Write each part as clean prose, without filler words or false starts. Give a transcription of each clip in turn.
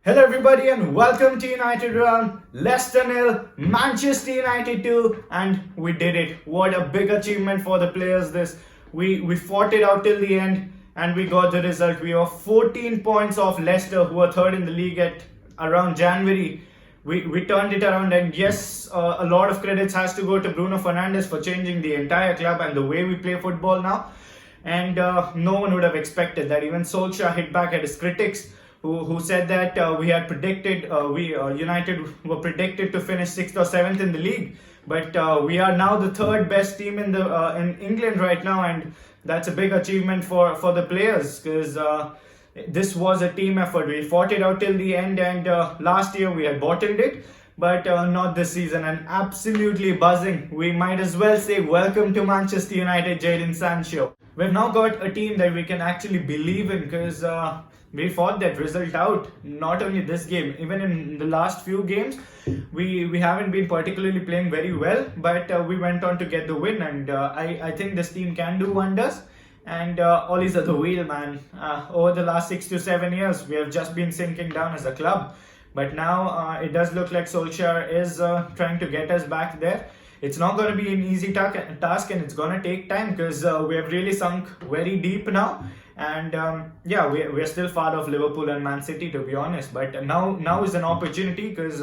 Hello everybody and welcome to United Realm. Leicester nil, Manchester United 2, and we did it. What a big achievement for the players this. We fought it out till the end and we got the result. We were 14 points off Leicester, who were third in the league at around January. We turned it around, and yes, a lot of credits has to go to Bruno Fernandes for changing the entire club and the way we play football now. And no one would have expected that. Even Solskjaer hit back at his critics, who said that we had predicted United were predicted to finish 6th or 7th in the league, but we are now the third best team in England right now, and that's a big achievement for the players, because this was a team effort. We fought it out till the end, and last year we had bottled it, but not this season. And absolutely buzzing. We might as well say welcome to Manchester United, Jadon Sancho. We've now got a team that we can actually believe in, because we fought that result out. Not only this game, even in the last few games, we haven't been particularly playing very well, but we went on to get the win, and I think this team can do wonders. And Ollie's at the wheel, man. Over the last 6 to 7 years, we have just been sinking down as a club, but now it does look like Solskjaer is trying to get us back there. It's not going to be an easy task, and it's going to take time, because we have really sunk very deep now. And yeah, we're still far off Liverpool and Man City, to be honest. But now is an opportunity, because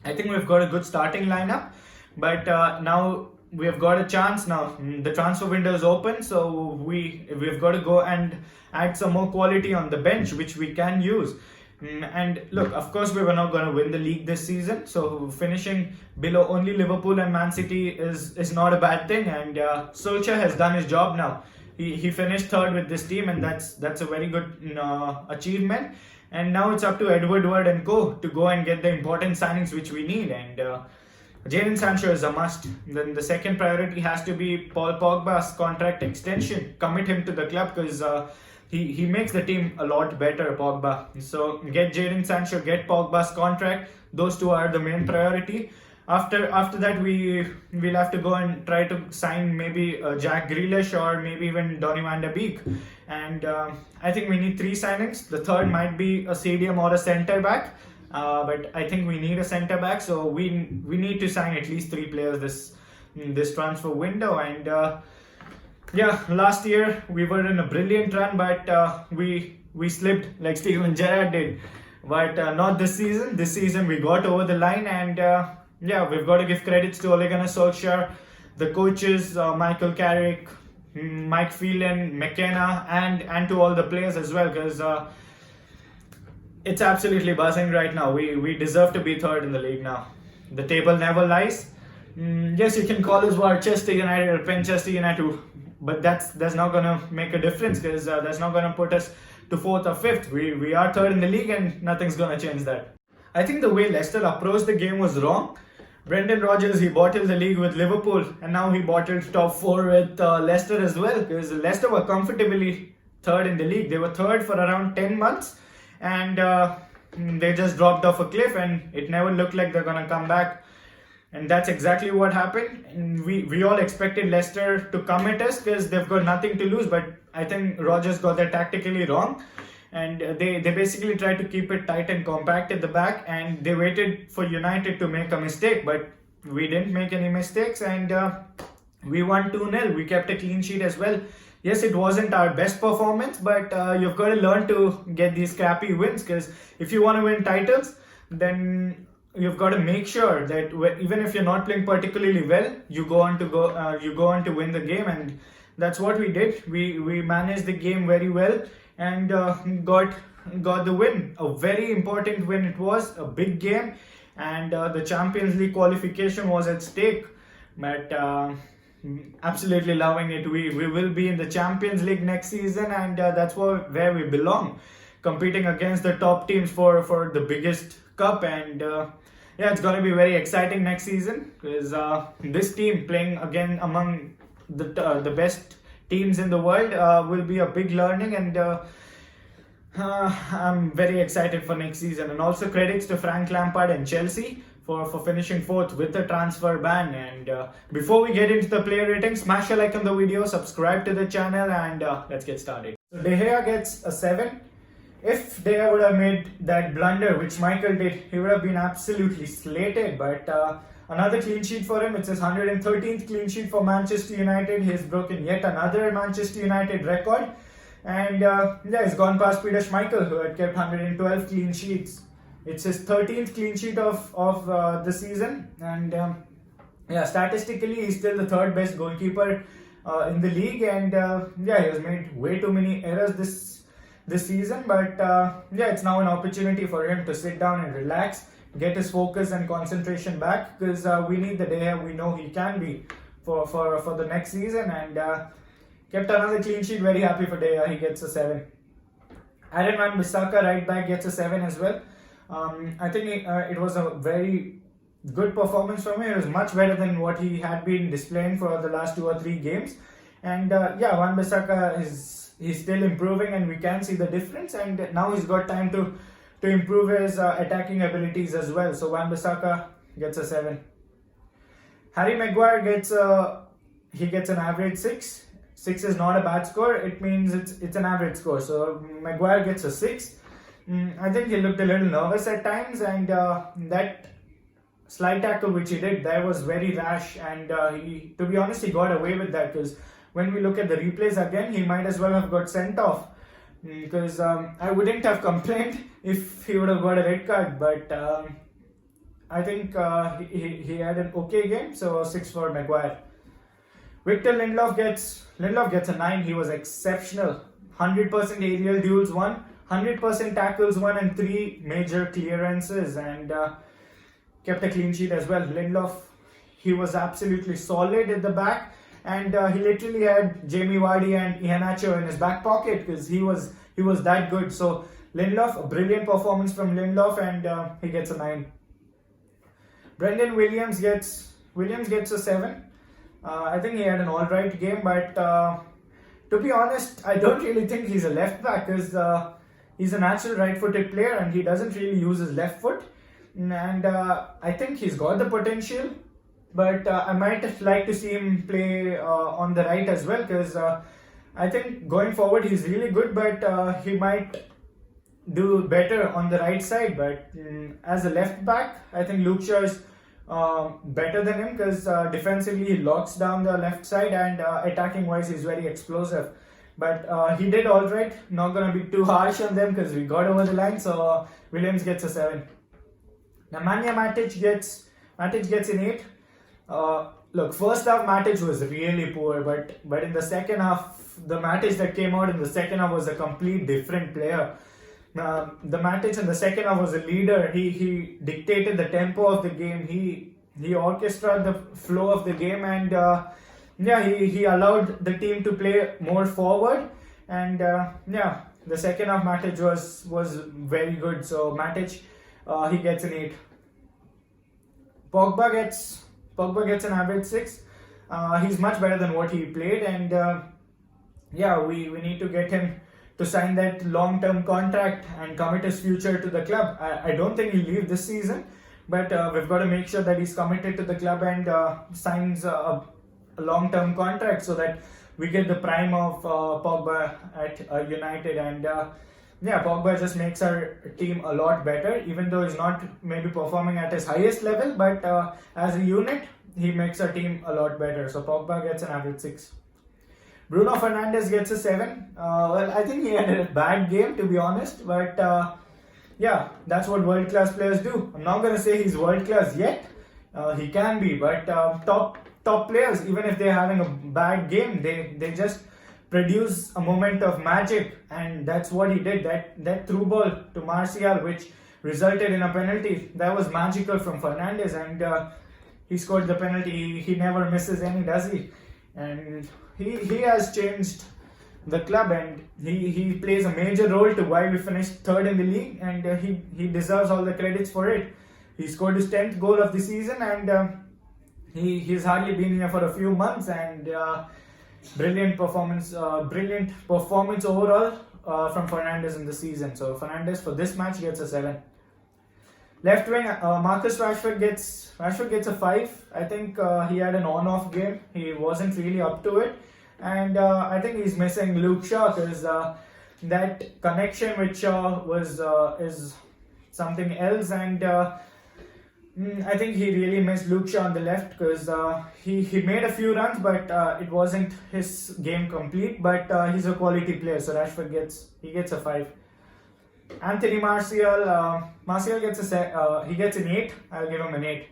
I think we've got a good starting lineup. But now we have got a chance now. The transfer window is open, so we've got to go and add some more quality on the bench, which we can use. And look, of course, we were not going to win the league this season, so finishing below only Liverpool and Man City is not a bad thing. And Solskjaer has done his job now. He finished third with this team, and that's a very good achievement. And now it's up to Edward and co to go and get the important signings which we need. And Jadon Sancho is a must. Then the second priority has to be Paul Pogba's contract extension. Commit him to the club, because he makes the team a lot better, Pogba. So get Jadon Sancho, get Pogba's contract. Those two are the main priority. After that, we'll have to go and try to sign maybe Jack Grealish or maybe even Donny van de Beek. And I think we need 3 signings. The third might be a CDM or a centre back. But I think we need a centre back, so we need to sign at least 3 players this transfer window. And yeah, last year we were in a brilliant run, but we slipped like Steven Gerrard did. But not this season. This season we got over the line, and yeah, we've got to give credits to Ole Gunnar Solskjaer, the coaches, Michael Carrick, Mike Phelan, McKenna, and to all the players as well, because it's absolutely buzzing right now. We deserve to be third in the league now. The table never lies. Yes, you can call us Manchester United or Manchester United, but that's not going to make a difference, because that's not going to put us to 4th or 5th. We are third in the league, and nothing's going to change that. I think the way Leicester approached the game was wrong. Brendan Rodgers, he bottled the league with Liverpool, and now he bottled top 4 with Leicester as well, because Leicester were comfortably third in the league. They were third for around 10 months, and they just dropped off a cliff, and it never looked like they're going to come back. And that's exactly what happened. And we all expected Leicester to come at us, because they've got nothing to lose, but I think Rodgers got that tactically wrong. And they basically tried to keep it tight and compact at the back, and they waited for United to make a mistake, but we didn't make any mistakes, and we won 2-0. We kept a clean sheet as well. Yes, it wasn't our best performance, but you've got to learn to get these crappy wins, because if you want to win titles, then you've got to make sure that even if you're not playing particularly well, you go on to win the game, and that's what we did. We managed the game very well, and got the win. A very important win it was, a big game, and the Champions League qualification was at stake. But absolutely loving it. We will be in the Champions League next season, and that's where we belong, competing against the top teams for the biggest cup. And yeah, it's going to be very exciting next season, because this team playing again among the best teams in the world will be a big learning, and I'm very excited for next season. And also credits to Frank Lampard and Chelsea for finishing 4th with the transfer ban. And before we get into the player ratings, smash a like on the video, subscribe to the channel, and let's get started. So De Gea gets a 7, if they would have made that blunder, which Michael did, he would have been absolutely slated. But another clean sheet for him. It's his 113th clean sheet for Manchester United. He's broken yet another Manchester United record. And he's gone past Peter Schmeichel, who had kept 112 clean sheets. It's his 13th clean sheet of the season. And statistically, he's still the third best goalkeeper in the league. And he has made way too many errors this season. But it's now an opportunity for him to sit down and relax, get his focus and concentration back, because we need the De Gea we know he can be for the next season. And kept another clean sheet. Very happy for De Gea. He gets a 7. Aaron Wan-Bissaka, right back, gets a 7 as well. I think it was a very good performance from him. It was much better than what he had been displaying for the last 2 or 3 games. And Wan-Bissaka he's still improving, and we can see the difference. And now he's got time to improve his attacking abilities as well. So Wan-Bissaka gets a 7. Harry Maguire gets an average 6. 6 is not a bad score. It means it's an average score. So Maguire gets a 6. I think he looked a little nervous at times, and that slide tackle which he did there was very rash. And to be honest, he got away with that, because when we look at the replays again, he might as well have got sent off. Because I wouldn't have complained if he would have got a red card. But I think he had an okay game. So 6 for Maguire. Victor Lindelof gets a 9. He was exceptional. 100% aerial duels won, 100% tackles won, and 3 major clearances, and kept a clean sheet as well. Lindelof, he was absolutely solid at the back, and he literally had Jamie Vardy and Iheanacho in his back pocket, because he was that good. So Lindelof, a brilliant performance from Lindelof, and he gets a 9. Brendan Williams gets a 7. I think he had an alright game, but to be honest, I don't really think he's a left back, because he's a natural right-footed player and he doesn't really use his left foot. And I think he's got the potential, but I might like to see him play on the right as well, because I think going forward he's really good, but he might do better on the right side. But as a left back, I think Luke Shaw is better than him, because defensively he locks down the left side, and attacking wise he's very explosive. But he did alright. Not gonna be too harsh on them, because we got over the line. So Williams gets a 7. Now Matic gets an 8. Look, first half Matic was really poor, but in the second half, the Matic that came out in the second half was a complete different player. The Matic in the second half was a leader. He dictated the tempo of the game. He orchestrated the flow of the game, and he allowed the team to play more forward. And the second half Matic was very good. So Matic, he gets an 8. Pogba gets an average 6. He's much better than what he played, and we need to get him to sign that long-term contract and commit his future to the club. I don't think he'll leave this season, but we've got to make sure that he's committed to the club and signs a long-term contract, so that we get the prime of Pogba at United. And Pogba just makes our team a lot better, even though he's not maybe performing at his highest level, but as a unit, he makes our team a lot better. So Pogba gets an average 6. Bruno Fernandes gets a 7. I think he had a bad game, to be honest, but that's what world-class players do. I'm not going to say he's world-class yet. He can be, but top players, even if they're having a bad game, they just produce a moment of magic, and that's what he did. That through ball to Martial, which resulted in a penalty, that was magical from Fernandes, and he scored the penalty. He never misses any, does he? And he has changed the club, and he plays a major role to why we finished 3rd in the league, and he deserves all the credits for it. He scored his 10th goal of the season, and he's hardly been here for a few months, and brilliant performance overall from Fernandes in the season. So Fernandes for this match gets a 7. Left wing, Marcus Rashford gets a 5. I think he had an on-off game. He wasn't really up to it, and I think he's missing Luke Shaw, because that connection with Shaw was is something else, and I think he really missed Luke Shaw on the left because he made a few runs, but it wasn't his game complete. But he's a quality player, so Rashford gets a 5. Anthony Martial gets he gets an 8. I'll give him an 8.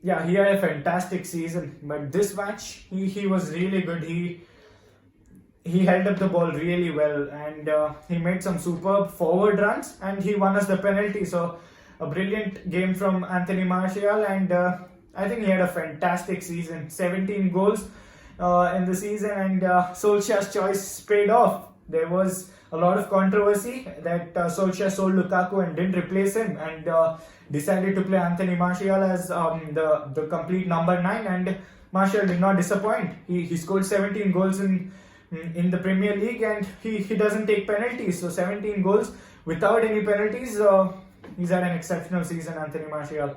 Yeah, he had a fantastic season, but this match he was really good. He held up the ball really well, and he made some superb forward runs, and he won us the penalty. So a brilliant game from Anthony Martial, and I think he had a fantastic season. 17 goals in the season, and Solskjaer's choice paid off. There was a lot of controversy that Solskjaer sold Lukaku and didn't replace him, and decided to play Anthony Martial as the complete number 9, and Martial did not disappoint. He scored 17 goals in the Premier League, and he doesn't take penalties. So 17 goals without any penalties. He's had an exceptional season, Anthony Martial.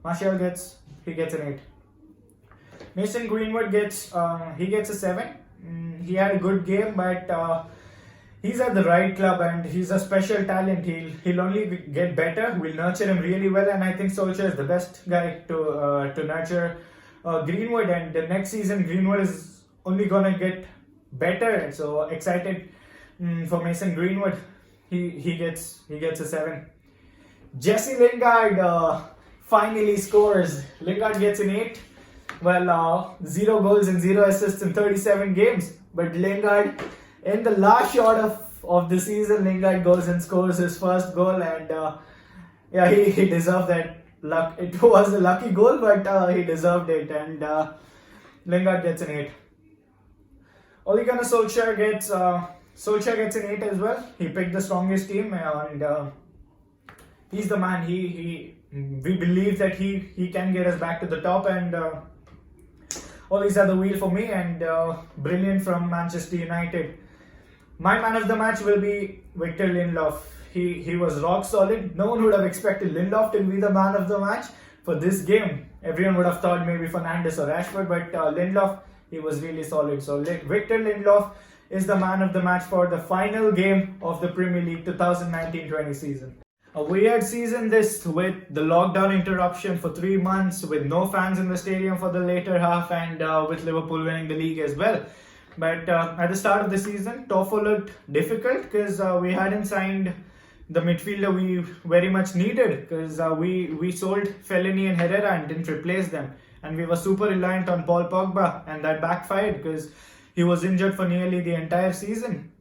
Martial gets an 8. Mason Greenwood gets a 7. He had a good game, but he's at the right club and he's a special talent. He'll only get better. We'll nurture him really well, and I think Solskjaer is the best guy to nurture Greenwood. And the next season, Greenwood is only gonna get better. So excited for Mason Greenwood. He gets a 7. Jesse Lingard finally scores. Lingard gets an 8. Well, 0 goals and 0 assists in 37 games. But Lingard, in the last shot of the season, Lingard goes and scores his first goal, and yeah, he deserved that. It was a lucky goal, but he deserved it, and Lingard gets an 8. Ole Gunnar Solskjaer gets an 8 as well. He picked the strongest team, and he's the man. We believe that he can get us back to the top, and Ole's at the wheel for me, and brilliant from Manchester United. My man of the match will be Victor Lindelof. He was rock solid. No one would have expected Lindelof to be the man of the match for this game. Everyone would have thought maybe Fernandes or Rashford, but Lindelof, he was really solid. So Victor Lindelof is the man of the match for the final game of the Premier League 2019-20 season. A weird season this, with the lockdown interruption for 3 months, with no fans in the stadium for the later half, and with Liverpool winning the league as well. But at the start of the season, Toffo looked difficult because we hadn't signed the midfielder we very much needed, because we sold Fellaini and Herrera and didn't replace them. And we were super reliant on Paul Pogba, and that backfired because he was injured for nearly the entire season.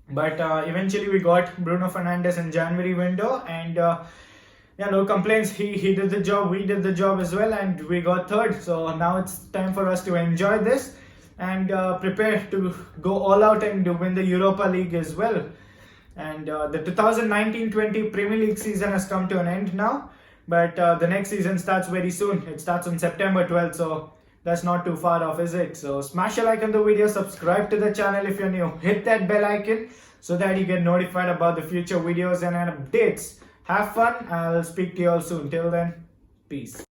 But eventually we got Bruno Fernandes in January window, and yeah, no complaints. He did the job, we did the job as well, and we got third. So now it's time for us to enjoy this and prepare to go all out and win the Europa League as well. And the 2019-20 Premier League season has come to an end now, but the next season starts very soon. It starts on September 12th, so that's not too far off, is it? So smash a like on the video, subscribe to the channel if you're new, hit that bell icon so that you get notified about the future videos and updates. Have fun. I'll speak to you all soon. Till then, peace.